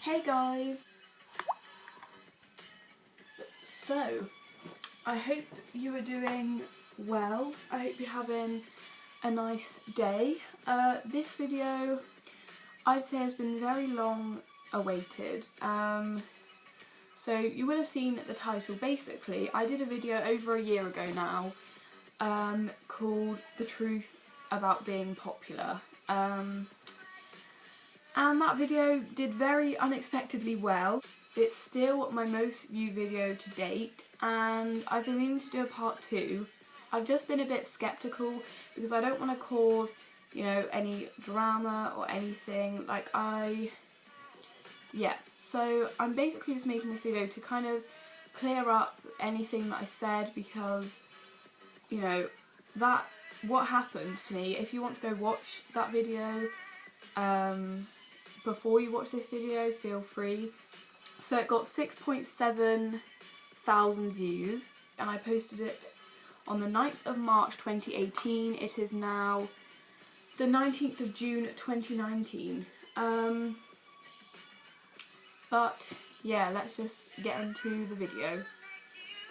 Hey guys! So, I hope you are doing well. I hope you're having a nice day. This video, I'd say, has been very long awaited. So you will have seen the title. Basically, I did a video over a year ago now called The Truth About Being Popular. And that video did very unexpectedly well. It's still my most viewed video to date, and I've been meaning to do a part 2. I've just been a bit sceptical because I don't want to cause, any drama or anything. So I'm basically just making this video to kind of clear up anything that I said, because, what happened to me. If you want to go watch that video, before you watch this video, feel free. So it got 6,700 views, and I posted it on the 9th of March 2018. It is now the 19th of June 2019. But yeah, let's just get into the video.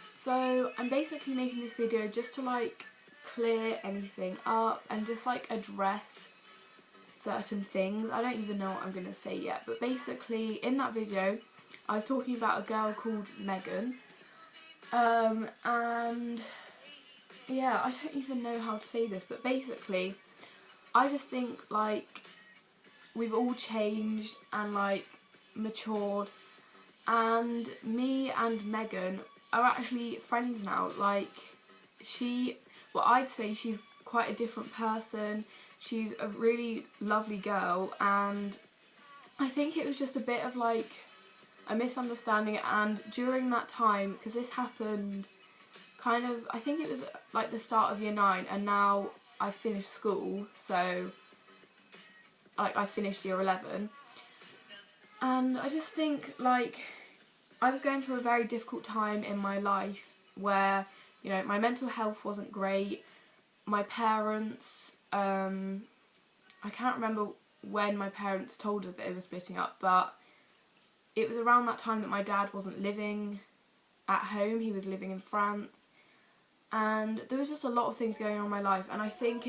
So I'm basically making this video just to clear anything up and just address certain things. I don't even know what I'm going to say yet, but basically in that video I was talking about a girl called Megan, and yeah, I don't even know how to say this, but basically I just think we've all changed and matured, and me and Megan are actually friends now. I'd say she's quite a different person. She's a really lovely girl, and I think it was just a bit of a misunderstanding. And during that time, because this happened I think it was the start of year 9, and now I finished school, so I finished year 11, and I just think I was going through a very difficult time in my life where my mental health wasn't great. My parents, I can't remember when my parents told us that they were splitting up, but it was around that time that my dad wasn't living at home. He was living in France, and there was just a lot of things going on in my life, and I think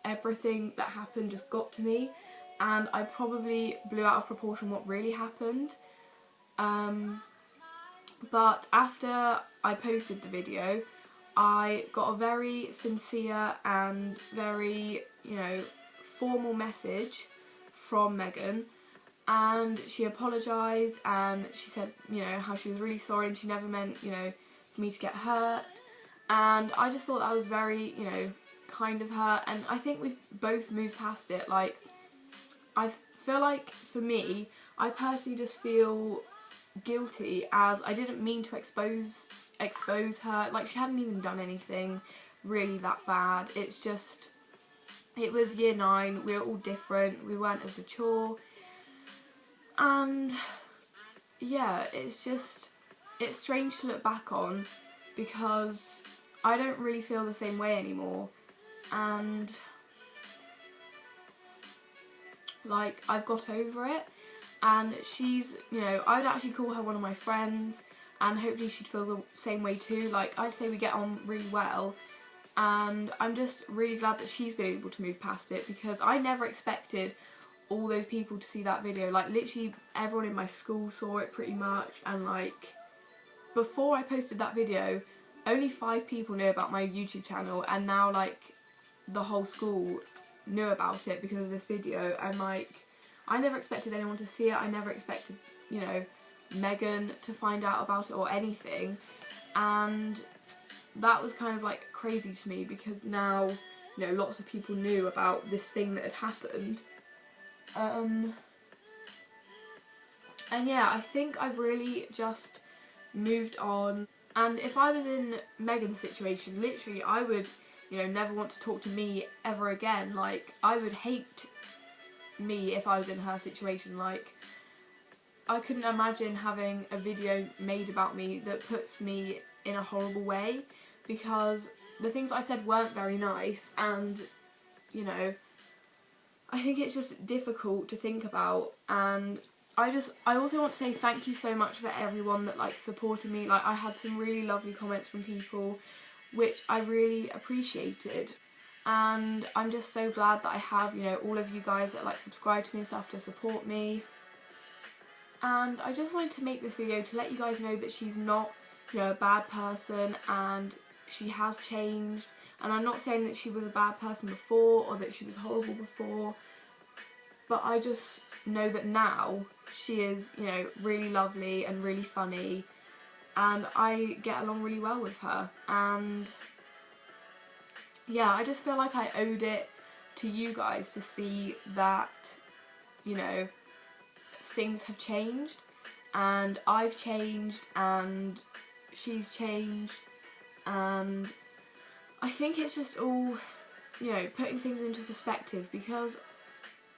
everything that happened just got to me, and I probably blew out of proportion what really happened. But after I posted the video, I got a very sincere and very, formal message from Megan, and she apologised, and she said, how she was really sorry and she never meant, for me to get hurt. And I just thought that was very, kind of her, and I think we've both moved past it. I feel for me, I personally just feel guilty, as I didn't mean to expose her. She hadn't even done anything really that bad. It was year 9, we were all different, we weren't as mature, and yeah, it's strange to look back on, because I don't really feel the same way anymore, and I've got over it, and she's, I'd actually call her one of my friends, and hopefully she'd feel the same way too. I'd say we get on really well, and I'm just really glad that she's been able to move past it, because I never expected all those people to see that video. Literally everyone in my school saw it pretty much, and before I posted that video, only 5 people knew about my YouTube channel, and now the whole school knew about it because of this video. And I never expected anyone to see it. I never expected, Megan to find out about it or anything, and that was kind of crazy to me, because now lots of people knew about this thing that had happened. And yeah, I think I've really just moved on, and if I was in Megan's situation, literally I would never want to talk to me ever again. I would hate me if I was in her situation. I couldn't imagine having a video made about me that puts me in a horrible way, because the things I said weren't very nice, and I think it's just difficult to think about, and I also want to say thank you so much for everyone that like supported me. Like I had some really lovely comments from people which I really appreciated, and I'm just so glad that I have, you know, all of you guys that like subscribe to me and stuff to support me. And I just wanted to make this video to let you guys know that she's not, you know, a bad person, and she has changed. And I'm not saying that she was a bad person before or that she was horrible before, but I just know that now she is, you know, really lovely and really funny, and I get along really well with her. And yeah, I just feel like I owed it to you guys to see that, you know, things have changed, and I've changed, and she's changed, and I think it's just all, you know, putting things into perspective, because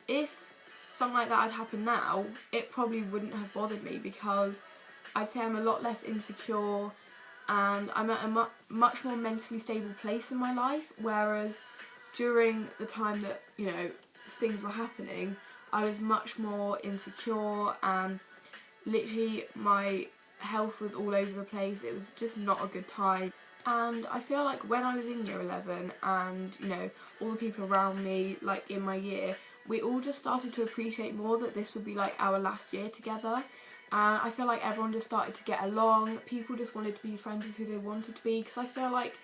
if something like that had happened now, it probably wouldn't have bothered me, because I'd say I'm a lot less insecure and I'm at a much more mentally stable place in my life, whereas during the time that, you know, things were happening, I was much more insecure and literally my health was all over the place. It was just not a good time. And I feel like when I was in year 11 and, you know, all the people around me, like in my year, we all just started to appreciate more that this would be like our last year together. And I feel like everyone just started to get along. People just wanted to be friends with who they wanted to be, because I feel like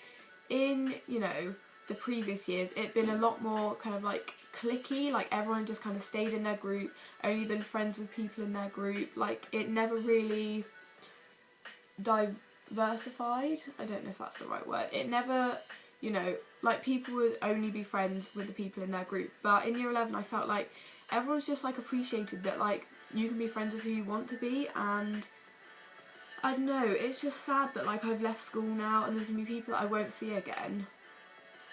in, you know, the previous years it'd been a lot more kind of like cliquey, like everyone just kind of stayed in their group, only been friends with people in their group, like it never really diversified. I don't know if that's the right word. It never, you know, like people would only be friends with the people in their group. But in year 11 I felt like everyone's just like appreciated that like you can be friends with who you want to be. And I don't know, it's just sad that like I've left school now and there's gonna be people that I won't see again.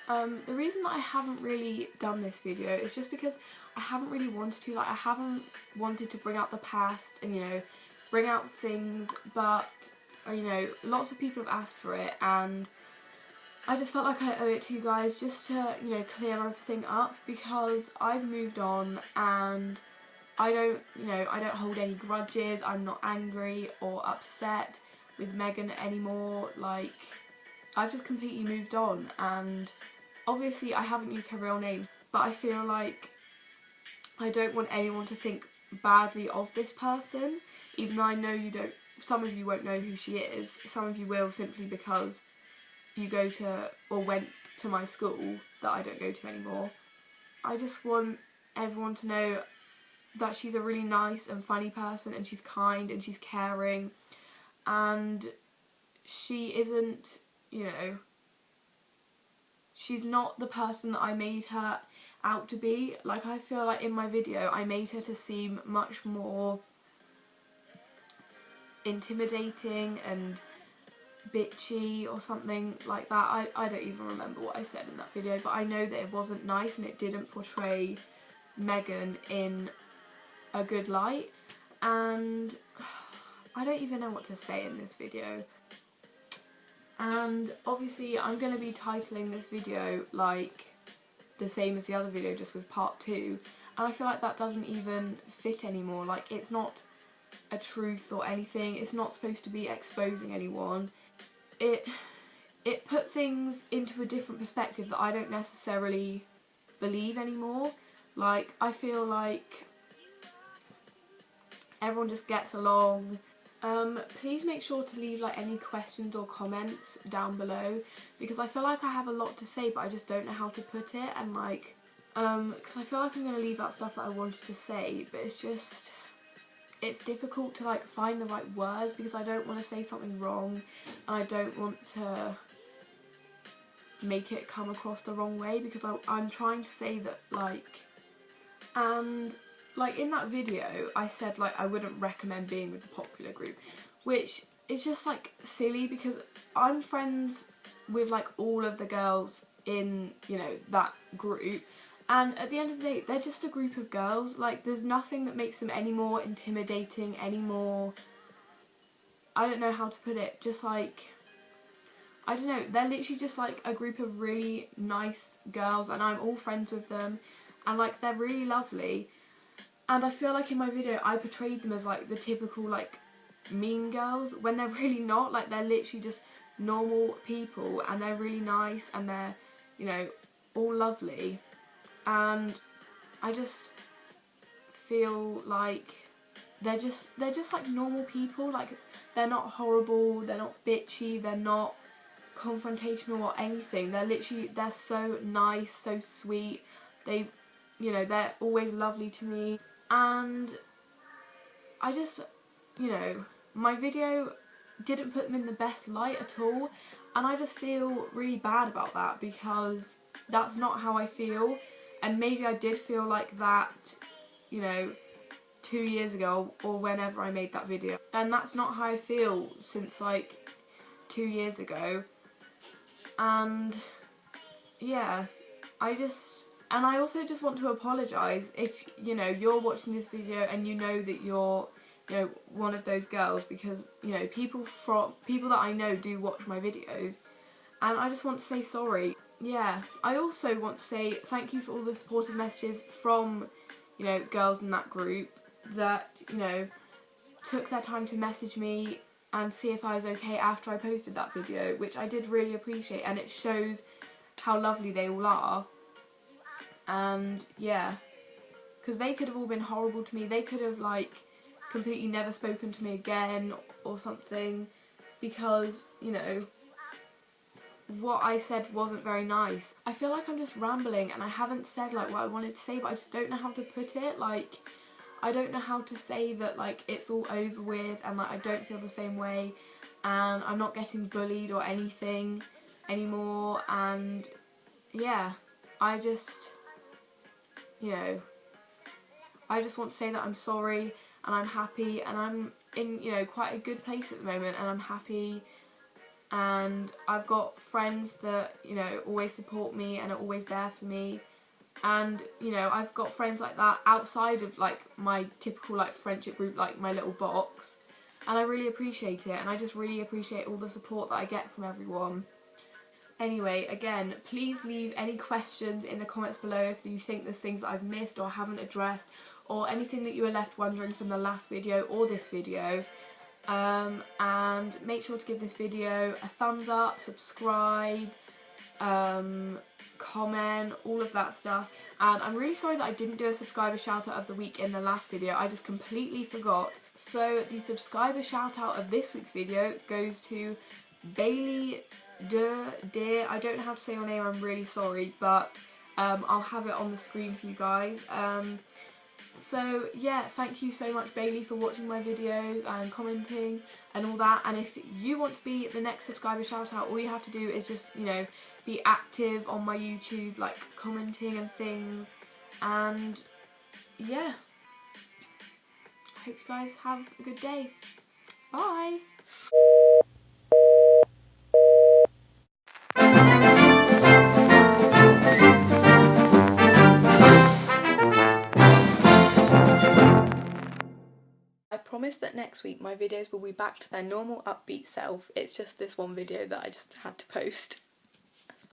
The reason that I haven't really done this video is just because I haven't really wanted to. Like I haven't wanted to bring out the past and, you know, bring out things, but you know, lots of people have asked for it, and I just felt like I owe it to you guys just to, you know, clear everything up, because I've moved on and I don't, you know, I don't hold any grudges. I'm not angry or upset with Megan anymore. Like I've just completely moved on, and obviously I haven't used her real name, but I feel like I don't want anyone to think badly of this person, even though I know you don't, some of you won't know who she is, some of you will simply because you go to or went to my school that I don't go to anymore. I just want everyone to know that she's a really nice and funny person, and she's kind and she's caring, and she isn't, you know, she's not the person that I made her out to be. Like I feel like in my video I made her to seem much more intimidating and bitchy or something like that. I don't even remember what I said in that video, but I know that it wasn't nice and it didn't portray Megan in a good light, and I don't even know what to say in this video. And obviously I'm going to be titling this video like the same as the other video, just with part 2, and I feel like that doesn't even fit anymore. Like it's not a truth or anything, it's not supposed to be exposing anyone. It put things into a different perspective that I don't necessarily believe anymore. Like I feel like everyone just gets along. Please make sure to leave like any questions or comments down below, because I feel like I have a lot to say but I just don't know how to put it, and like because I feel like I'm going to leave out stuff that I wanted to say, but it's just, it's difficult to like find the right words, because I don't want to say something wrong and I don't want to make it come across the wrong way, because I'm trying to say that like, and like in that video I said like I wouldn't recommend being with the popular group, which is just like silly, because I'm friends with like all of the girls in, you know, that group, and at the end of the day they're just a group of girls. Like there's nothing that makes them any more intimidating, any more, I don't know how to put it, just like, I don't know, they're literally just like a group of really nice girls, and I'm all friends with them, and like they're really lovely. And I feel like in my video I portrayed them as like the typical like mean girls, when they're really not. Like, they're literally just normal people, and they're really nice, and they're, you know, all lovely. And I just feel like they're just like normal people. Like, they're not horrible, they're not bitchy, they're not confrontational or anything. They're so nice, so sweet. They, you know, they're always lovely to me. And I just, you know, my video didn't put them in the best light at all, and I just feel really bad about that, because that's not how I feel. And maybe I did feel like that, you know, 2 years ago or whenever I made that video, and that's not how I feel since like 2 years ago. And yeah, I also just want to apologise if, you know, you're watching this video and you know that you're, you know, one of those girls, because, you know, people that I know do watch my videos, and I just want to say sorry. Yeah, I also want to say thank you for all the supportive messages from, you know, girls in that group that, you know, took their time to message me and see if I was okay after I posted that video, which I did really appreciate, and it shows how lovely they all are. And yeah, because they could have all been horrible to me. They could have like completely never spoken to me again or something, because, you know, what I said wasn't very nice. I feel like I'm just rambling and I haven't said like what I wanted to say, but I just don't know how to put it. Like, I don't know how to say that like it's all over with, and like I don't feel the same way, and I'm not getting bullied or anything anymore. And yeah, I just, you know, I just want to say that I'm sorry, and I'm happy, and I'm in, you know, quite a good place at the moment, and I'm happy, and I've got friends that, you know, always support me and are always there for me. And, you know, I've got friends like that outside of like my typical like friendship group, like my little box, and I really appreciate it, and I just really appreciate all the support that I get from everyone. Anyway, again, please leave any questions in the comments below if you think there's things that I've missed or haven't addressed, or anything that you were left wondering from the last video or this video. And make sure to give this video a thumbs up, subscribe, comment, all of that stuff. And I'm really sorry that I didn't do a subscriber shout out of the week in the last video. I just completely forgot. So the subscriber shout out of this week's video goes to Bailey Dear. I don't know how to say your name, I'm really sorry, but I'll have it on the screen for you guys. So yeah, thank you so much, Bailey, for watching my videos and commenting and all that. And if you want to be the next subscriber shout out, all you have to do is just, you know, be active on my YouTube, like commenting and things. And yeah, I hope you guys have a good day. Bye. I promise that next week my videos will be back to their normal upbeat self. It's just this one video that I just had to post.